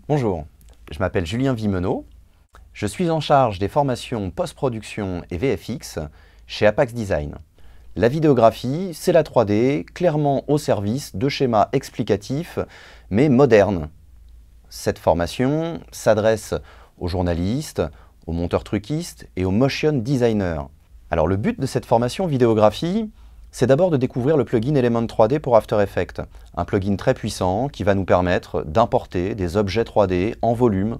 Bonjour, je m'appelle Julien Vimenot. Je suis en charge des formations post-production et VFX chez Apax Design. La vidéographie, c'est la 3D, clairement au service de schémas explicatifs, mais modernes. Cette formation s'adresse aux journalistes, aux monteurs truquistes et aux motion designers. Alors le but de cette formation vidéographie, c'est d'abord de découvrir le plugin Element 3D pour After Effects, un plugin très puissant qui va nous permettre d'importer des objets 3D en volume,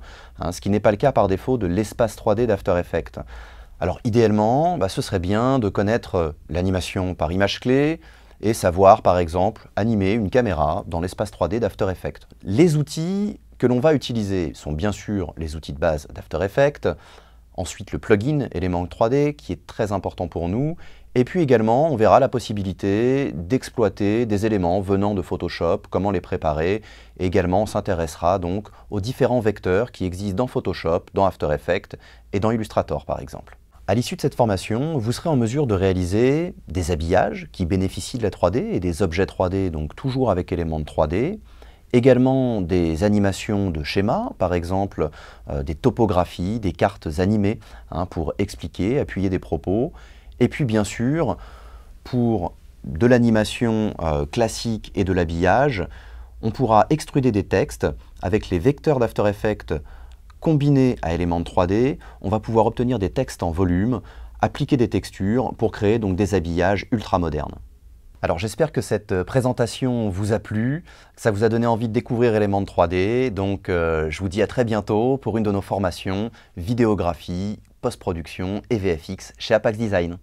ce qui n'est pas le cas par défaut de l'espace 3D d'After Effects. Alors idéalement, ce serait bien de connaître l'animation par image clé et savoir par exemple animer une caméra dans l'espace 3D d'After Effects. Les outils que l'on va utiliser sont bien sûr les outils de base d'After Effects, ensuite le plugin Element 3D qui est très important pour nous, et puis également on verra la possibilité d'exploiter des éléments venant de Photoshop, comment les préparer, et également on s'intéressera donc aux différents vecteurs qui existent dans Photoshop, dans After Effects et dans Illustrator par exemple. À l'issue de cette formation, vous serez en mesure de réaliser des habillages qui bénéficient de la 3D et des objets 3D, donc toujours avec éléments de 3D, également des animations de schémas, par exemple des topographies, des cartes animées pour expliquer, appuyer des propos, et puis bien sûr, pour de l'animation classique et de l'habillage, on pourra extruder des textes avec les vecteurs d'After Effects combinés à éléments de 3D, on va pouvoir obtenir des textes en volume, appliquer des textures pour créer donc des habillages ultra modernes. Alors j'espère que cette présentation vous a plu, que ça vous a donné envie de découvrir Element 3D, donc je vous dis à très bientôt pour une de nos formations vidéographie, post-production et VFX chez Apax Design.